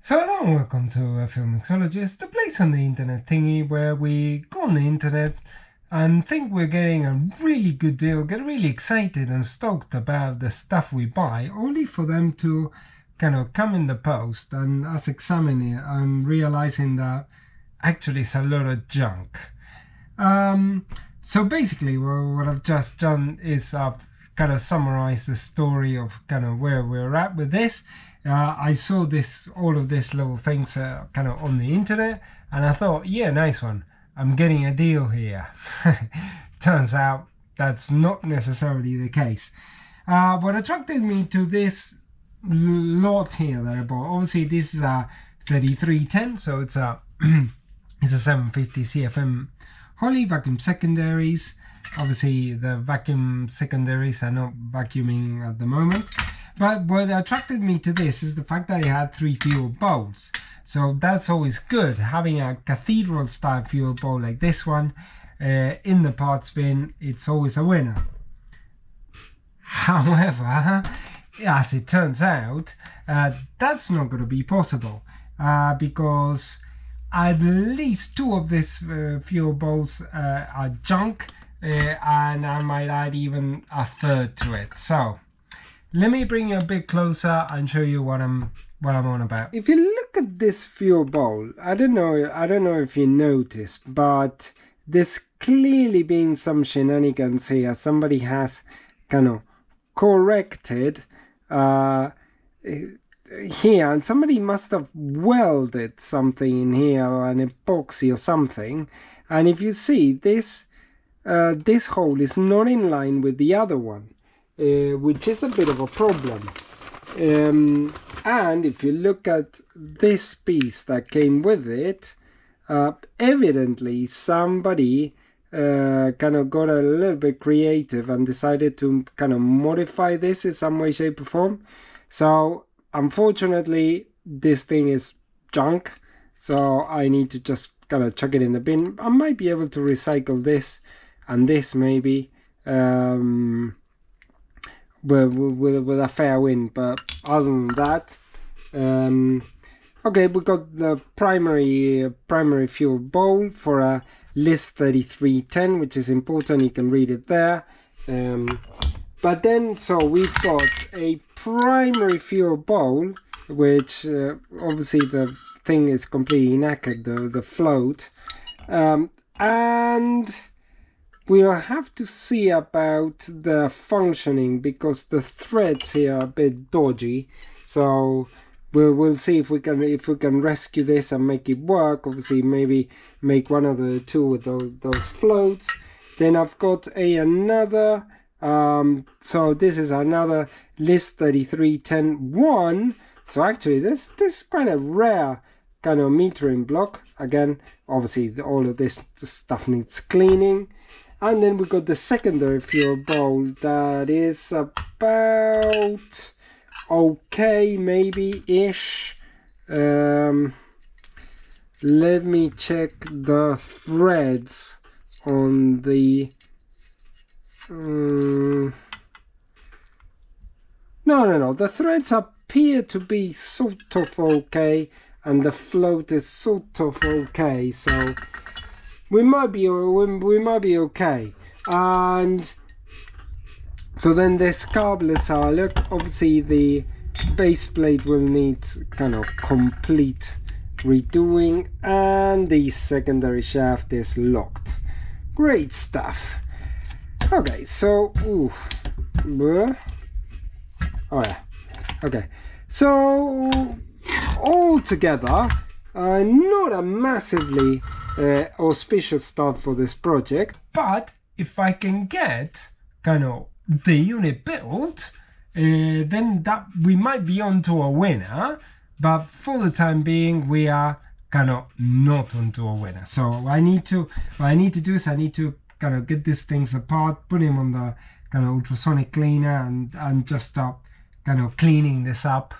So hello and welcome to Mixologist, the place on the internet thingy where we go on the internet and think we're getting a really good deal, get really excited and stoked about the stuff we buy, only for them to kind of come in the post and us examining it and realizing that actually it's a lot of junk. So basically what I've just done is I've kind of summarized the story of kind of where we're at with this. I saw all of these little things kind of on the internet, and I thought, yeah, nice one. I'm getting a deal here. Turns out that's not necessarily the case. What attracted me to this lot here that I bought, obviously this is a 3310, so it's a it's a 750 CFM Holley vacuum secondaries. Obviously the vacuum secondaries are not vacuuming at the moment. But what attracted me to this is the fact that it had 3 fuel bowls. So that's always good. Having a cathedral style fuel bowl like this one in the parts bin, it's always a winner. However, as it turns out, that's not going to be possible because at least 2 of these fuel bowls are junk, and I might add even a third to it. So let me bring you a bit closer and show you what I'm on about. If you look at this fuel bowl, I don't know if you noticed, but there's clearly been some shenanigans here. Somebody has kind of corrected here, and somebody must have welded something in here, an epoxy or something. And if you see this, this hole is not in line with the other one. Which is a bit of a problem. And if you look at this piece that came with it, evidently somebody kind of got a little bit creative and decided to kind of modify this in some way, shape or form. So unfortunately this thing is junk, so I need to just kind of chuck it in the bin. I might be able to recycle this and this maybe, with a fair wind, but other than that, okay, we got the primary fuel bowl for a list 3310, which is important. You can read it there. But then, so we've got a primary fuel bowl, which obviously the thing is completely knackered, the float, and we'll have to see about the functioning because the threads here are a bit dodgy. So we'll see if we can rescue this and make it work. Obviously, maybe make one of the 2 with those floats. Then I've got another. So this is another list 3310-1. So actually, this is quite a rare kind of metering block. Again, obviously all of this stuff needs cleaning. And then we've got the secondary fuel bowl that is about okay, maybe-ish. Let me check the threads on the... No. The threads appear to be sort of okay, and the float is sort of okay, so we might be okay. And so then this carb, let's have a look. Obviously the base plate will need kind of complete redoing, and the secondary shaft is locked. Great stuff. Okay, so oh yeah, okay, so all together, not a massively auspicious start for this project, but if I can get kind of the unit built, then that we might be onto a winner. But for the time being, we are kind of not onto a winner. So what I need to do is I need to kind of get these things apart, put them on the kind of ultrasonic cleaner, and just start kind of cleaning this up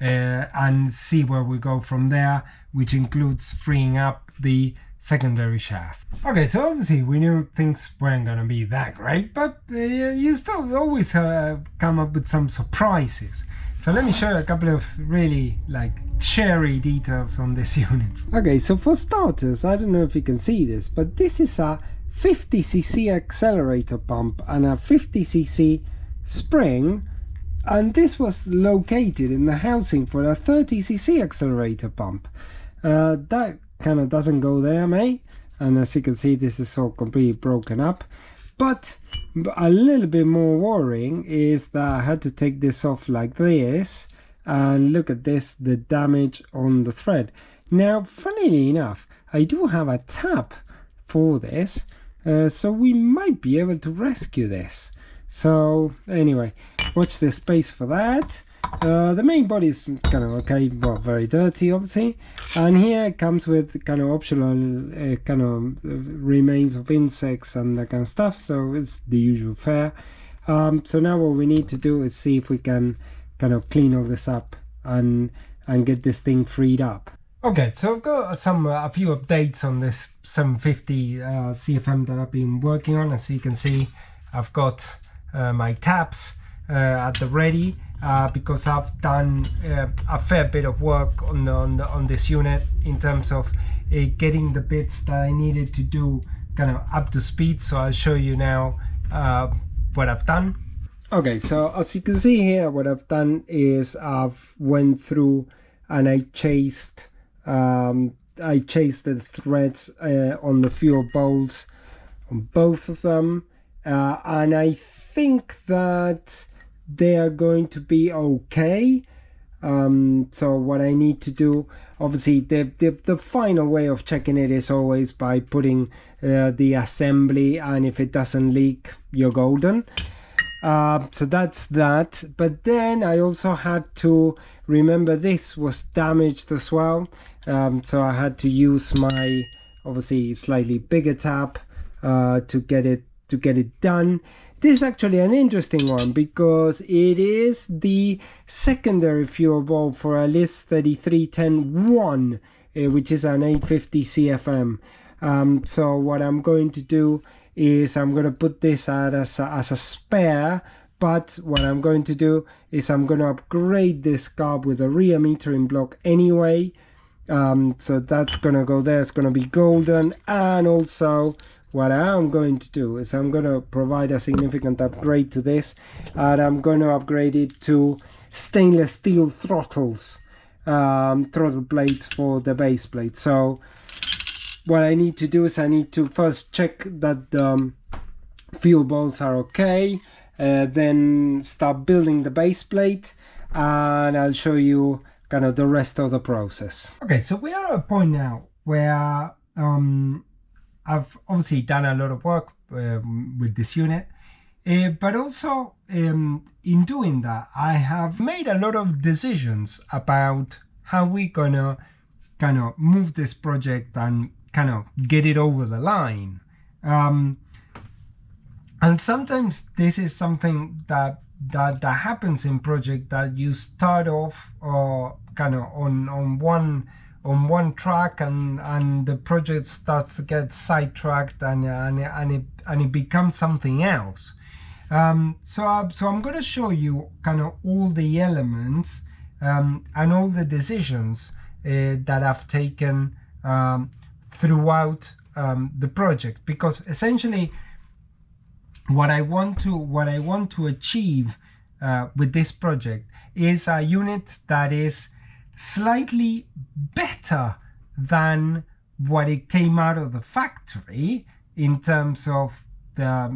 and see where we go from there, which includes freeing up the secondary shaft. Okay, so obviously we knew things weren't gonna be that great, but you still always come up with some surprises. So let me show you a couple of really like cherry details on this unit. Okay, so for starters, I don't know if you can see this, but this is a 50cc accelerator pump and a 50cc spring, and this was located in the housing for a 30cc accelerator pump. That kind of doesn't go there, mate, and as you can see, this is all completely broken up. But a little bit more worrying is that I had to take this off like this, and look at this, the damage on the thread. Now, funnily enough, I do have a tap for this, so we might be able to rescue this. So anyway, watch this space for that. The main body is kind of okay, well, very dirty obviously, and here it comes with kind of optional kind of remains of insects and that kind of stuff, so it's the usual fare. So now what we need to do is see if we can kind of clean all this up and get this thing freed up. Okay, so I've got a few updates on this 750 CFM that I've been working on. As you can see, I've got my taps at the ready, because I've done a fair bit of work on this unit in terms of getting the bits that I needed to do kind of up to speed. So I'll show you now what I've done. Okay, so as you can see here, what I've done is I've went through and I chased the threads on the fuel bowls on both of them, and I think that they are going to be okay. So what I need to do, obviously the final way of checking it is always by putting the assembly, and if it doesn't leak, you're golden. So that's that. But then I also had to remember this was damaged as well, so I had to use my obviously slightly bigger tap to get it done. This is actually an interesting one because it is the secondary fuel bowl for a LIS 3310-1, which is an 850 CFM. So what I'm going to do is I'm going to put this out as a spare, but what I'm going to do is I'm going to upgrade this carb with a rear metering block anyway. So that's going to go there, it's going to be golden. And also what I'm going to do is I'm going to provide a significant upgrade to this, and I'm going to upgrade it to stainless steel throttles, throttle blades for the base plate. So what I need to do is I need to first check that the fuel bowls are okay, then start building the base plate, and I'll show you kind of the rest of the process. Okay, so we are at a point now where I've obviously done a lot of work with this unit, but also in doing that, I have made a lot of decisions about how we're gonna kind of move this project and kind of get it over the line. And sometimes this is something that happens in project, that you start off kind of on one track, and the project starts to get sidetracked, and it becomes something else. So I'm going to show you kind of all the elements and all the decisions that I've taken throughout the project, because essentially what I want to achieve with this project is a unit that is slightly better than what it came out of the factory in terms of the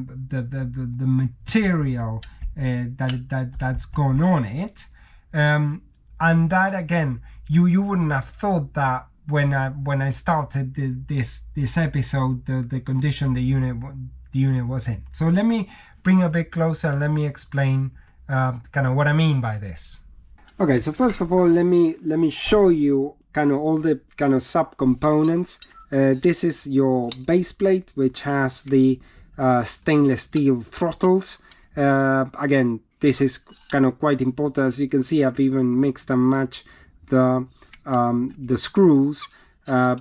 material that's gone on it, and that again you wouldn't have thought that when I started this episode, the condition the unit was in. So let me bring a bit closer and let me explain kind of what I mean by this. Okay, so first of all, let me show you kind of all the kind of sub-components. This is your base plate, which has the stainless steel throttles. Again, this is kind of quite important. As you can see, I've even mixed and matched the screws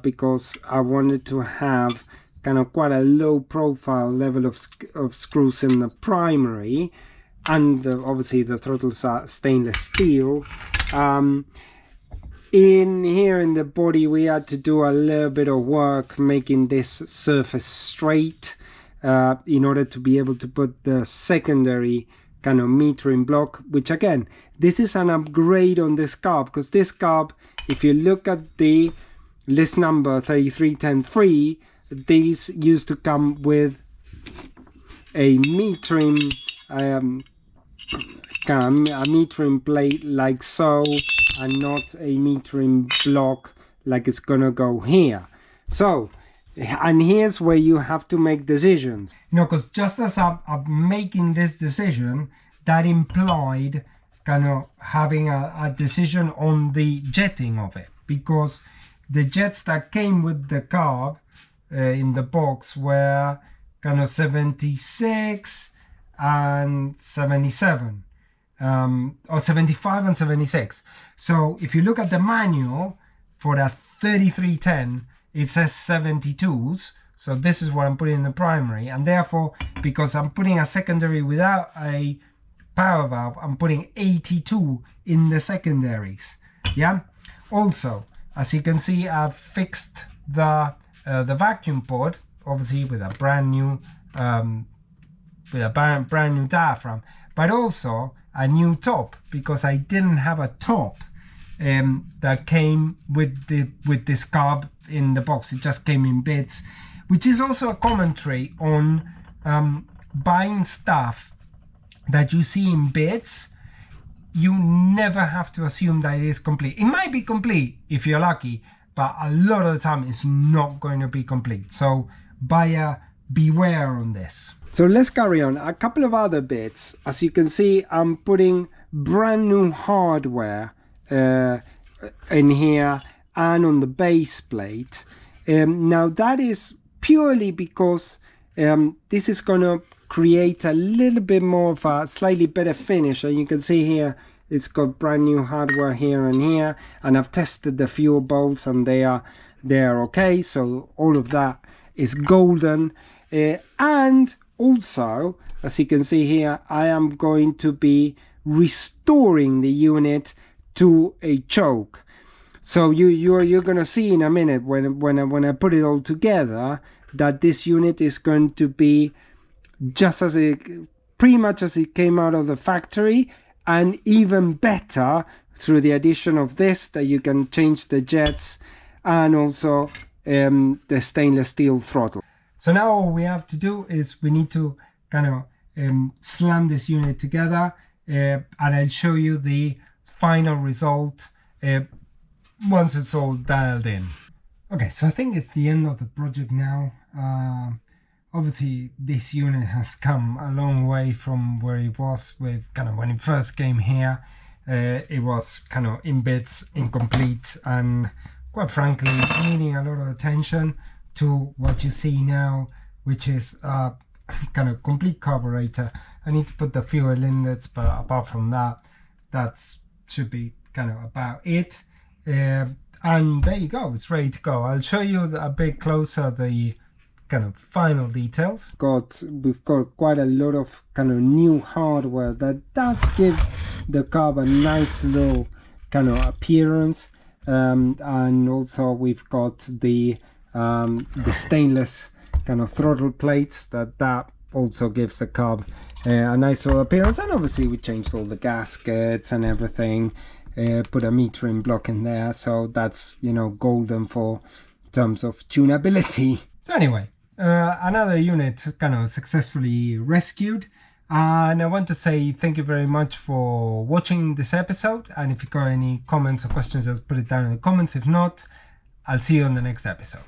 because I wanted to have kind of quite a low profile level of screws in the primary, and obviously the throttles are stainless steel. In here in the body we had to do a little bit of work making this surface straight in order to be able to put the secondary kind of metering block, which again, this is an upgrade on this carb, because this carb, if you look at the list number 33103, these used to come with a metering a metering plate like so, and not a metering block like it's gonna go here. So, and here's where you have to make decisions, you know, because just as I'm making this decision, that implied kind of having a decision on the jetting of it, because the jets that came with the carb in the box were kind of 76 and 77, or 75 and 76. So if you look at the manual for that 3310, it says 72s, so this is what I'm putting in the primary, and therefore, because I'm putting a secondary without a power valve, I'm putting 82 in the secondaries. Yeah. Also, as you can see, I've fixed the vacuum port, obviously with a brand new diaphragm, but also a new top, because I didn't have a top that came with this carb in the box. It just came in bits, which is also a commentary on buying stuff that you see in bits. You never have to assume that it is complete. It might be complete if you're lucky, but a lot of the time it's not going to be complete. So buyer beware on this. So let's carry on. A couple of other bits. As you can see, I'm putting brand new hardware in here and on the base plate. Now that is purely because this is going to create a little bit more of a slightly better finish, and you can see here it's got brand new hardware here and here, and I've tested the fuel bolts and they are okay, so all of that is golden. And also, as you can see here, I am going to be restoring the unit to a choke. So you're gonna see in a minute when I put it all together that this unit is going to be just as pretty much as it came out of the factory, and even better through the addition of this, that you can change the jets and also the stainless steel throttle. So now all we have to do is we need to kind of slam this unit together, and I'll show you the final result once it's all dialed in. Okay, so I think it's the end of the project now. Obviously this unit has come a long way from where it was with kind of when it first came here. It was kind of in bits, incomplete, and quite frankly needing a lot of attention, to what you see now, which is kind of complete carburetor. I need to put the fuel inlets, but apart from that, that should be kind of about it. And there you go, it's ready to go. I'll show you a bit closer the kind of final details. We've got quite a lot of kind of new hardware that does give the carb a nice little kind of appearance, and also we've got the stainless kind of throttle plates that also gives the carb a nice little appearance. And obviously we changed all the gaskets and everything, put a metering block in there, so that's, you know, golden for terms of tunability. So anyway, another unit kind of successfully rescued, and I want to say thank you very much for watching this episode, and if you got any comments or questions, just put it down in the comments. If not, I'll see you on the next episode.